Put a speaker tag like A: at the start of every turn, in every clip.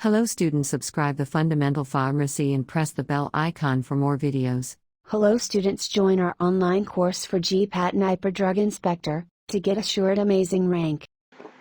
A: Hello students, subscribe the Fundamental Pharmacy and press the bell icon for more videos.
B: Hello students, join our online course for GPAT Niper Drug Inspector to get assured amazing rank.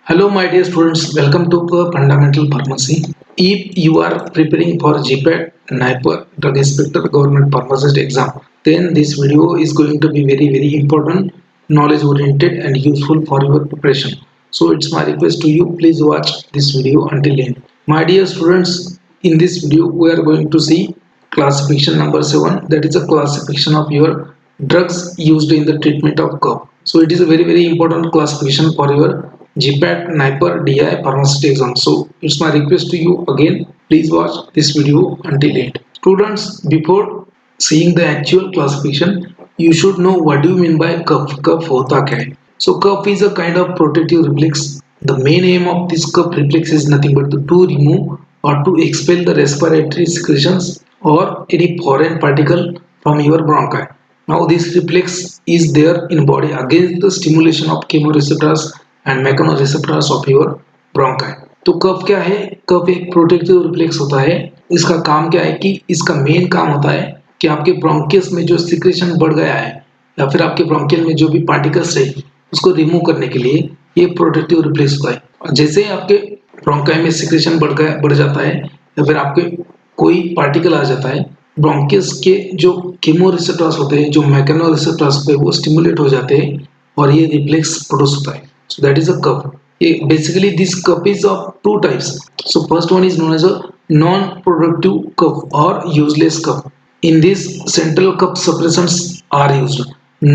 C: Hello my dear students, welcome to Fundamental Pharmacy. If you are preparing for GPAT Niper Drug Inspector Government Pharmacist exam, then this video is going to be very important, knowledge oriented and useful for your preparation. So it's my request to you, please watch this video until end. My dear students, in this video we are going to see classification number 7, that is a classification of your drugs used in the treatment of cough. So it is a very important classification for your GPAT Niper DI pharmacist exam. So it's my request to you again, please watch this video until end. Students, before seeing the actual classification, you should know what do you mean by cough. Cough hota kya hai? So cough is a kind of protective reflex. The main aim of this cough reflex is nothing but to remove or to expel the respiratory secretions or any foreign particle from your bronchi. Now this reflex is there in body against the stimulation of chemoreceptors and mechanoreceptors of your bronchi. तो कफ क्या है? कफ एक protective reflex होता है. इसका काम क्या है कि इसका मेन काम होता है कि आपके ब्रोंकियस में जो सिक्रेशन बढ़ गया है या फिर आपके ब्रोंकियल में जो भी पार्टिकल्स है उसको रिमूव करने के लिए ये प्रोटेक्टिव रिफ्लेक्स होता है. और जैसे ही आपके ब्रोंकाई में सिक्रेशन बढ़ जाता है या फिर आपके कोई पार्टिकल आ जाता है, ब्रोंकियस के जो केमोरिसेप्टर्स होते हैं, जो मैकेनोरिसेप्टर्स होते हैं, वो स्टिमुलेट हो जाते हैं और ये रिफ्लेक्स प्रोड्यूस होता है. So that is a cough. Basically this cup is of two types. So first one is known as a non-productive cup or useless cup. In this central cup suppressants are used.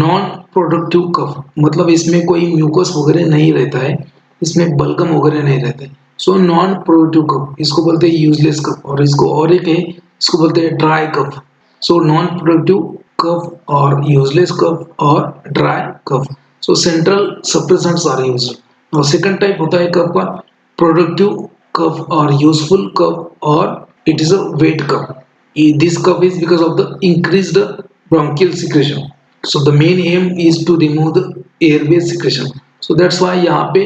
C: Non-productive cup मतलब इसमें कोई mucus वगैरह नहीं रहता है, इसमें बलगम वगैरह नहीं रहता है. सो non-productive cup इसको बोलते हैं useless cup और इसको और एक है इसको बोलते हैं dry cup. So non-productive cup or useless cup or dry cup. So central suppressants are used. और सेकंड टाइप होता है कफ का प्रोडक्टिव कफ और यूजफुल कफ और it is a wet cough. This cough is because of the increased bronchial secretion. So the main aim is to remove the airway secretion. So that's why यहाँ पे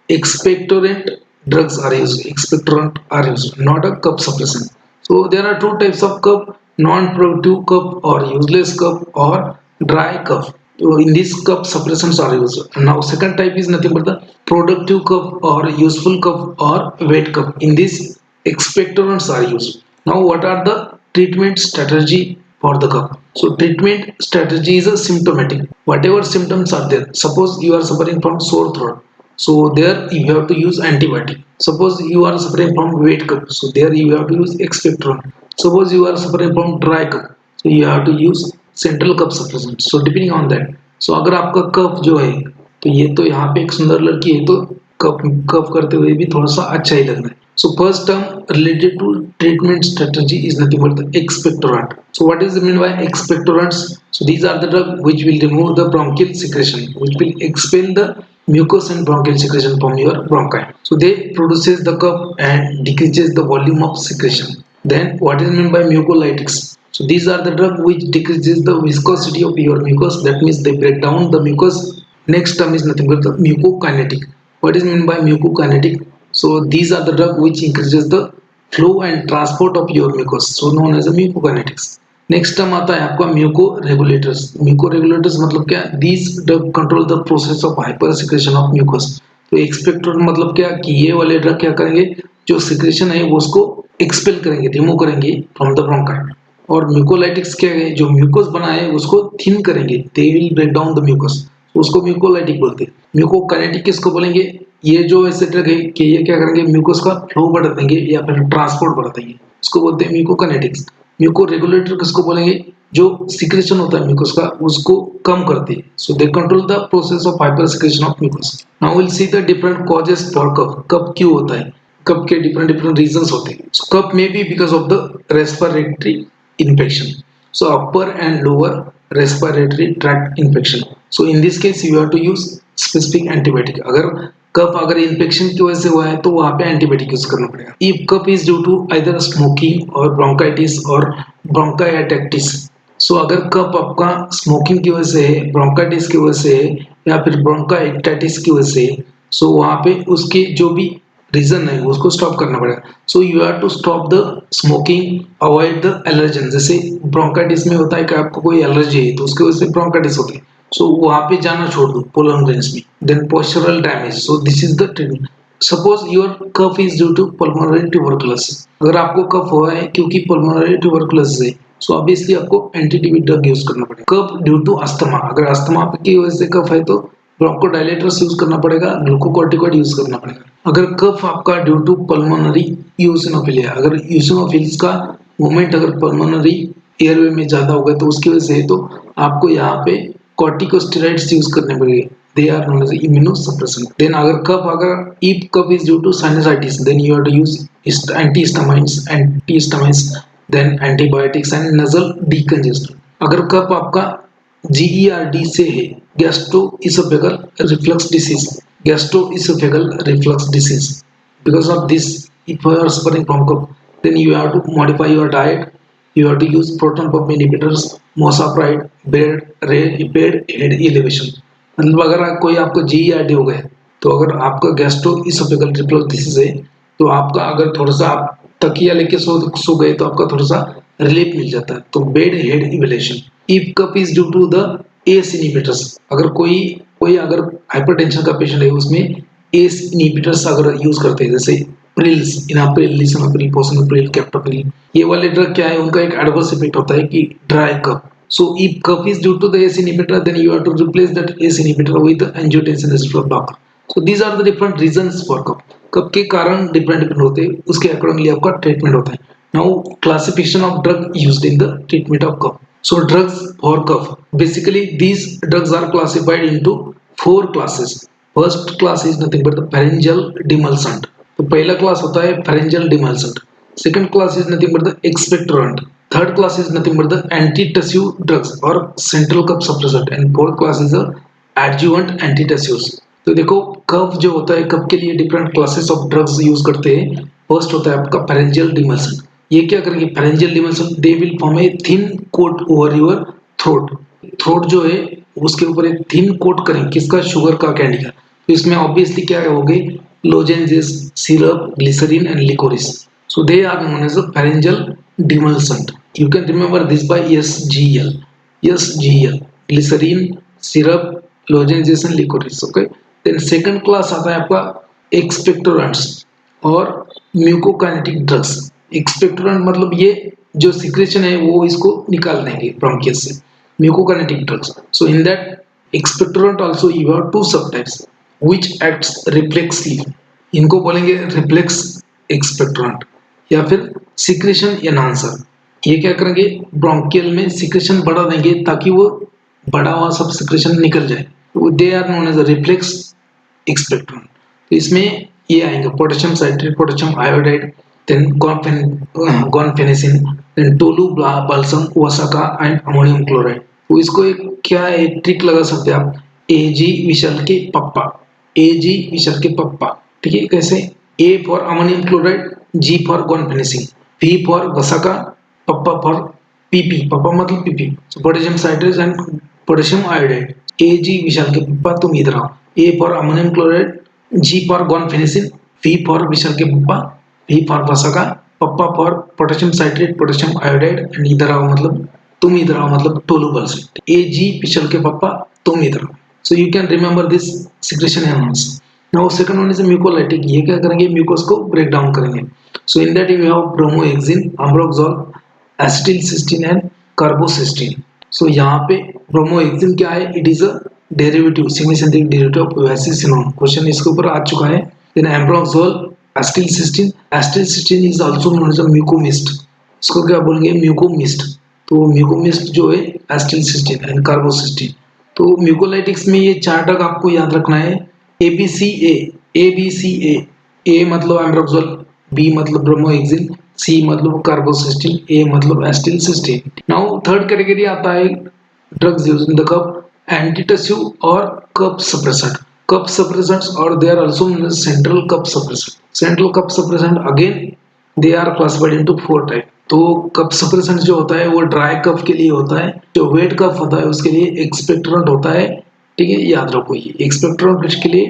C: expectorant drugs are used. Expectorant are used, not a cough suppressant. So there are two types of cough, non productive cough और useless cough और dry cough. So in this cup suppressants are used. Now second type is nothing but the productive cup or useful cup or wet cup. In this expectorants are used. Now what are the treatment strategy for the cup? So treatment strategy is a symptomatic. Whatever symptoms are there. Suppose you are suffering from sore throat. So there you have to use antibiotic. Suppose you are suffering from wet cup. So there you have to use expectorant. Suppose you are suffering from dry cup. So you have to use central cough suppressant. So depending on that. So अगर आपका कफ जो है तो ये तो यहाँ पे एक सुंदर लड़की है तो कफ करते हुए भी थोड़ा सा अच्छा ही लग रहा है. So first term related to treatment strategy is nothing but the expectorant. So what is mean by expectorants? So these are the drug which will remove the bronchial secretion, which will expel the mucus and bronchial secretion from your bronchi. So they produces the cough and decreases the volume of secretion. Then what is meant by mucolytics? So these are the drug which decreases the viscosity of your mucus. That means they break down the mucus. Next term is nothing but the mucokinetic. What is meant by mucokinetic? So these are the drug which increases the flow and transport of your mucus. So known as the mucokinetics. Next term आता है आपका mucoregulators. Mucoregulators मतलब क्या? These drug control the process of hyper secretion of mucus. तो expectorant मतलब क्या कि ये वाले ड्रग क्या करेंगे, जो सिक्रेशन है वो उसको एक्सपेल करेंगे, रिमूव करेंगे फ्रॉम द ब्रोंकाई. और म्यूकोलाइटिक्स क्या है, जो म्यूकस बना है उसको थिन करेंगे, they will break down the mucus, उसको म्यूकोलाइटिक बोलते हैं. म्यूकोकाइनेटिक किसको बोलेंगे? ये जो ऐसे ड्रग है कि ये क्या करेंगे, म्यूकस का फ्लो बढ़ा देंगे या फिर ट्रांसपोर्ट बढ़ा देंगे, उसको बोलते हैं म्यूकोकाइनेटिक्स. म्यूको रेगुलेटर किसको बोलेंगे? जो सिक्रेशन होता है म्यूकस का उसको कम करते हैं. सो they control the process of hyper secretion of mucus. Now will see the different causes for cough. कफ क्यों होता है? कफ के डिफरेंट रीजंस होते हैं. सो कफ may be because of the respiratory infection. So upper and lower respiratory tract infection. So in this case you have to use specific antibiotic. अगर infection की वजह से हुआ है तो वहाँ पे एंटीबायोटिक यूज करना पड़ेगा. If cup is due to either smoking or bronchitis or bronchiectasis. So अगर कफ आपका स्मोकिंग की वजह से है, ब्रोंकाइटिस की वजह से है या फिर ब्रोंकाइटिस की वजह से है, सो वहाँ पे उसके जो भी रीजन है उसको स्टॉप करना पड़ेगा. So you have to stop the smoking, avoid the allergen. जैसे ब्रोंकाइटिस में होता है कि आपको कोई एलर्जी है तो उसके वजह से ब्रोंकाइटिस होती है. सो वहां पे जाना छोड़ दो पोलन ग्रेन्स में. Then postural damage. So this is the treatment. Suppose your cough is due to pulmonary tuberculosis. अगर आपको कफ हुआ है क्योंकि पल्मोनरी ट्यूबरकुलोसिस है, सो ऑब्वियसली आपको एंटीटीबी ड्रग यूज करना पड़ेगा. कफ ड्यू टू अस्थमा. अगर अस्थमा की वजह से कफ है तो ब्रोंकोडायलेटर्स यूज करना पड़ेगा, ग्लूकोकॉर्टिकॉइड यूज करना पड़ेगा. अगर कफ आपका ड्यू टू पल्मोनरी यूसिनोफिलिया, अगर यूसिनोफिल्स का मूवमेंट अगर पल्मोनरी एयरवे में ज्यादा हो गया तो उसकी वजह से है तो आपको यहाँ पे कॉर्टिकोस्टेरॉइड्स यूज करने पड़ेंगे. They are known as immunosuppressant. Then अगर if cough is due to sinusitis then you have to use antihistamines then antibiotics and nasal decongestant. अगर कफ आपका GERD से है, gastroesophageal reflux disease. Gastroesophageal reflux disease. Because of this, if you are suffering from cough, then you have to modify your diet. You have to use proton pump inhibitors, mosapride, rapid head elevation. मतलब अगर कोई आपको GERD हो गया तो अगर आपका gastro-oesophageal reflux disease है तो आपका अगर थोड़ा सा आप तकिया लेके सो गए तो आपका थोड़ा सा रिलीफ मिल जाता है. तो bed head elevation. If cough is due to the ACE inhibitors. अगर कोई अगर हाइपरटेंशन का पेशेंट है उसमें एस इनहिबिटर्स अगर यूज करते हैं जैसे प्रिल्स, इनाप्रिल, लिसनाप्रिल, पोसनाप्रिल, कैप्टाप्रिल, ये वाले ड्रग क्या है उनका एक एडवर्स इफेक्ट होता है कि dry cough. So if cough is due to the ACE inhibitor then you have to replace that ACE inhibitor with angiotensin receptor blocker. So these are the different reasons for cough. Cough के कारण different होते हैं, उसके accordingly आपका treatment होता है. Now classification of drug used in the treatment of cough. So drugs for cough. Basically, these drugs are classified into 4 classes. First class is nothing but the pharyngeal demulcent. तो पहला class होता है pharyngeal demulcent. Second class is nothing but the expectorant. Third class is nothing but the antitussive drugs or central cough suppressant. And fourth class is the adjuvant antitussives. तो देखो कफ जो होता है कफ के लिए different classes of drugs use करते हैं. First होता है आपका pharyngeal demulcent. ये क्या करेंगे pharyngeal demulcent, they will form a thin coat over your throat. Throat जो है उसके ऊपर एक थिन कोट करेंगे किसका, शुगर का, कैंडी का. तो इसमें ऑब्वियसली क्या हो गए lozenges, syrup, glycerine and liquorice. So they are known as the pharyngeal demulcent. You can remember this by SGL. Glycerine, syrup, lozenges and liquorice. Okay. Then second class आता है आपका एक्सपेक्टोरेंट्स और म्यूकोकाइनेटिक ड्रग्स. एक्सपेक्टोरेंट मतलब ये जो secretion है वो इसको निकाल देंगे ब्रोंकियस से. Mucokinetic drugs. So in that expectorant also you have 2 subtypes which acts reflexly. इनको बोलेंगे रिफ्लेक्स एक्सपेक्टोरेंट या फिर सिक्रेशन एनहांसर. ये क्या करेंगे ब्रोंकियल में सिक्रेशन बढ़ा देंगे ताकि वो बड़ा हुआ सब सिक्रेशन निकल जाए. They are known as reflex expectorant. तो इसमें ये आएंगे potassium citrate, potassium iodide, then guanfacine, then tolubalsam, vasaka and ammonium chloride. तो इसको एक क्या एक ट्रिक लगा सकते हैं आप, AG विशाल के पप्पा, AG विशाल के पप्पा. ठीक है. कैसे? A for ammonium chloride, G for guanfacine, P for vasaka, पप्पा फॉर PP. पप्पा मतलब PP. So potassium citrate and potassium iodide. AG Vishal के पप्पा तुम इधर आओ. A for ammonium chloride, G for guanfacine, P for Vishal के पप्पा, P फॉर वसाका, पप्पा for potassium citrate, potassium iodide and इधर आओ मतलब तुम इधर आओ मतलब टोलूबल्स. AG विशाल के पप्पा तुम इधर आओ. So you can remember this secretion enhance. Now second one is mucolytic. ये क्या करेंगे म्यूकोस को ब्रेक डाउन करेंगे. So in that you have bromhexine, ambroxol, acetylcysteine and carbocisteine. So यहाँ पे ब्रोमोहेक्सिन क्या है, it is a derivative, semisynthetic derivative of vasicinone. Question इसके ऊपर आ चुका है. Then ambroxol, acetylcysteine is also known as a Mucomist. इसको क्या बोलेंगे म्यूकोमिस्ट. तो म्यूकोमिस्ट जो है एसिटिलसिस्टीन एंड कार्बोसिस्टीन. तो म्यूकोलाइटिक्स में ये 4 ड्रग आपको याद रखना है. ABCA. A मतलब एम्ब्रोक्सोल, B मतलब ब्रोमोहेक्सिन, C मतलब कार्बोसिस्टीन, A मतलब एसिटिलसिस्टीन. नाउ थर्ड कैटेगरी आता है drugs used in the cough, antitussive और cough suppressant. Cup suppressants or they are also known as central cup suppressant. Central cup suppressant again they are classified into 4 type. तो cup suppressant जो होता है वो dry cough के लिए होता है. जो वेट कफ होता है उसके लिए एक्सपेक्टोरेंट होता है. ठीक है, याद रखो ये एक्सपेक्टोरेंट के लिए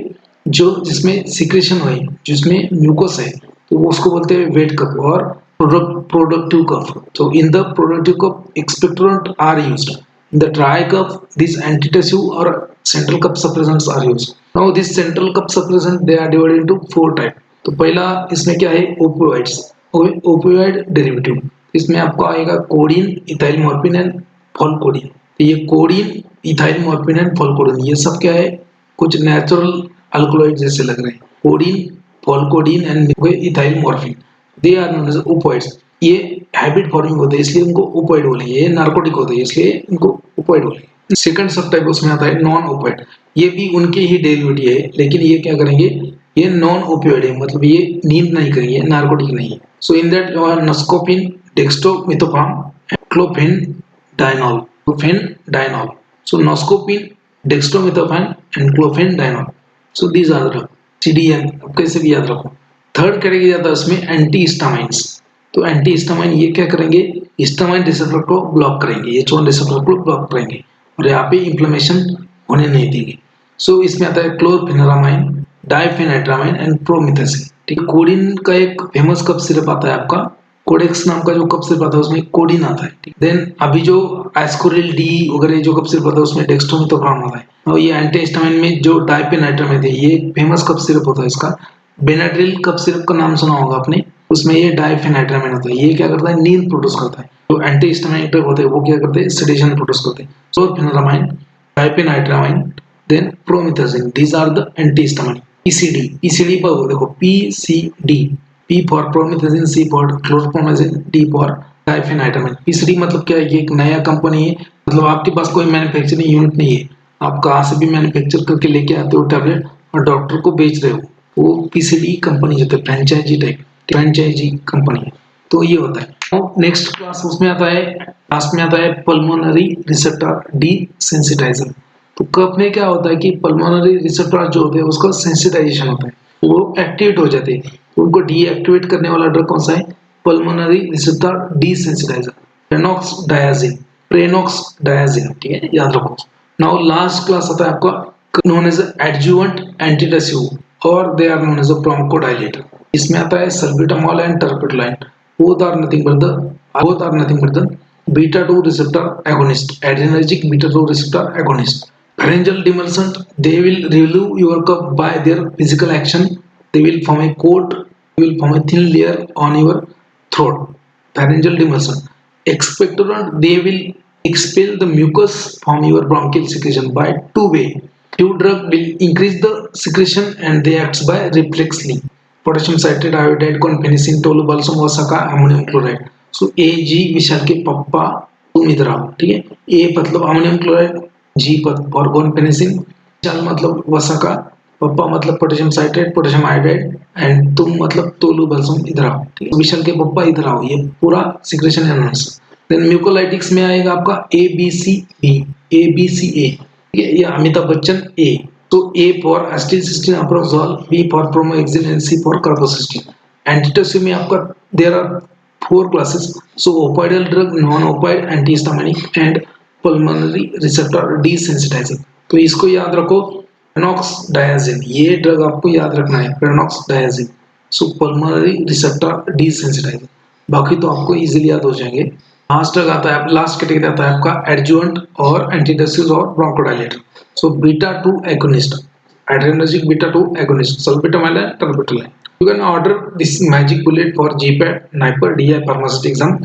C: जो जिसमें सिक्रेशन हुई, जिसमें म्यूकस है, तो वो उसको बोलते हैं वेट कप और productive cup. So in the productive cup, expectorant are used. In the dry cup, these antitussive or central cup suppressants are used. Now this central cup suppressant, they are divided into 4 type. तो पहला इसमें क्या है, opioids, opioid derivative. इसमें आपको आएगा codeine, ethyl morphine and फॉलकोडीन. तो ये कोडीन, इथाइल मॉर्फिन एंड फॉलकोडीन, ये सब क्या है, कुछ नेचुरल अल्कोलॉइड जैसे लग रहे हैं. Codeine, pholcodine and ethyl morphine, they are known as opioids. ये हैबिट फॉर्मिंग होते हैं इसलिए उनको ओपियोइड बोलेंगे. ये नार्कोटिक होते हैं इसलिए इनको ओपियोइड बोलेंगे. सेकंड सब टाइप उसमें आता है नॉन ओपियोइड. ये भी उनके ही डेरिवेटिव है, लेकिन ये क्या करेंगे, ये नॉन ओपियोइड है, मतलब ये नींद नहीं करेंगे, नार्कोटिक नहीं है. So in that noscapine, dextromethorphan, chlophedianol, chlophedianol. So noscapine, dextromethorphan and chlophedianol. So these are the CDN, कैसे भी याद रखो. थर्ड कैटेगरी आता है उसमें एंटी हिस्टामाइंस. तो एंटी हिस्टामाइन ये क्या करेंगे, हिस्टामाइन रिसेप्टर को ब्लॉक करेंगे, H1 रिसेप्टर को ब्लॉक करेंगे और यहाँ पे इंफ्लेमेशन होने नहीं देंगे. सो इसमें आता है क्लोरफेनारामाइन, डाइफेनाइट्रामाइन एंड प्रोमिथासिन. ठीक है. कोडिन का एक फेमस कफ सिरप आता है आपका, कोडेक्स नाम का जो कफ सिरप आता है उसमें कोडिन आता है. देन अभी जो एस्कोरिल डी वगैरह जो कफ सिरप आता है उसमें डेक्स्ट्रोमिथोफार्म आता है. और ये एंटी हिस्टामाइन में जो डाइफेनाइट्रामाइन है, ये फेमस कफ सिरप होता है इसका. बेनाड्रिल कफ सिरप का नाम सुना होगा आपने, उसमें ये डाइफेनाइट्रामाइन होता है. ये क्या करता है, नींद प्रोड्यूस करता है. जो एंटी हिस्टामाइन ड्रग होते हैं वो क्या करते हैं, सेडेशन प्रोड्यूस करते हैं. Chlorpheniramine, diphenhydramine, then promethazine, these are the anti histamine. PCD पर देखो, PCD, P for promethazine, C for chlorpheniramine, D for diphenhydramine. PCD मतलब क्या है, ये एक नया कंपनी है, मतलब आपके पास कोई मैन्युफैक्चरिंग यूनिट नहीं है, आप कहाँ से भी मैन्युफैक्चर करके लेके आते हो टैबलेट और डॉक्टर को बेच रहे हो, वो PCD कंपनी जो है फ्रेंचाइजी टाइप, फ्रेंचाइजी कंपनी है. तो ये होता है. नेक्स्ट क्लास उसमें आता है, लास्ट में आता है पल्मोनरी रिसेप्टर डीसेंसिटाइजर. तो कफ में क्या होता है कि पल्मोनरी रिसेप्टर जो होते हैं उसका सेंसिटाइजेशन होता है, वो एक्टिवेट हो जाते हैं. तो उनको डीएक्टिवेट करने वाला ड्रग कौन सा है, पल्मोनरी रिसेप्टर डीसेंसिटाइजर, प्रेनॉक्स डायाजिन, प्रेनॉक्स डायाजिन. ठीक है, याद रखो. नाउ लास्ट क्लास आता है आपका नोन एज एडजुवेंट एंटीडेसिव और they are known as a bronchodilator. इसमें आता है salbutamol and terbutaline. both are nothing but the beta 2 receptor agonist, adrenergic beta 2 receptor agonist. Pharyngeal demulcent, they will relieve your cough by their physical action. They will form a coat, they will form a thin layer on your throat. Pharyngeal demulcent. Expectorant, they will expel the mucus from your bronchial secretion by two way. Two drug will increase the secretion and they acts by reflexly. Potassium citrate, iodide, guaifenesin, tolu balsam, vasaka, ammonium chloride. So AG Vishal के पप्पा तुम इधर आओ. ठीक है, A मतलब ammonium chloride, G for guaifenesin, Vishal मतलब वसाका, पप्पा मतलब potassium citrate, potassium iodide and तुम मतलब टोलोबाल्सम, इधर आओ. ठीक है, विशाल के पप्पा इधर आओ. ये पूरा सिक्रेशन एनहांस. देन म्यूकोलाइटिक्स में आएगा आपका ABCB, ABCA. ये Amitabh Bachchan A. So A for acetylcysteine, apraxole, B for bromoxyl and C for carbamazepine. Antitussive में आपका there are 4 classes. So opioidal drug, non-opioid, antihistaminic and pulmonary receptor desensitizer. तो इसको याद रखो, prenoxdiazine, ये ड्रग आपको याद रखना है, prenoxdiazine. So pulmonary receptor desensitizer. बाकी तो आपको इजीली याद हो जाएंगे. लास्ट ड्रग आता है, लास्ट कैटेगरी आता है आपका एडजुवेंट और एंटीडेसिव और bronchodilator. So beta 2 agonist, adrenergic beta 2 agonist, salbutamol and terbutaline. You can order this magic bullet for GPAT, NIPER, DI pharmacy exam.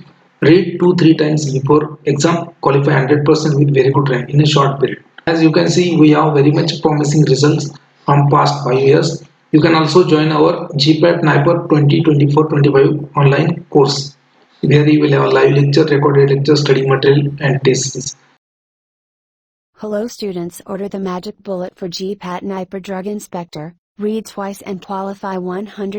C: Read 2-3 times before exam. Qualify 100% with very good rank in a short period. As you can see, we have very much promising results from past 5 years. You can also join our GPAT, NIPER 2024-25 online course. There you will have a live lecture, recorded lecture, study material and tests.
B: Hello students, order the magic bullet for GPAT NIPER Drug Inspector. Read twice and qualify 100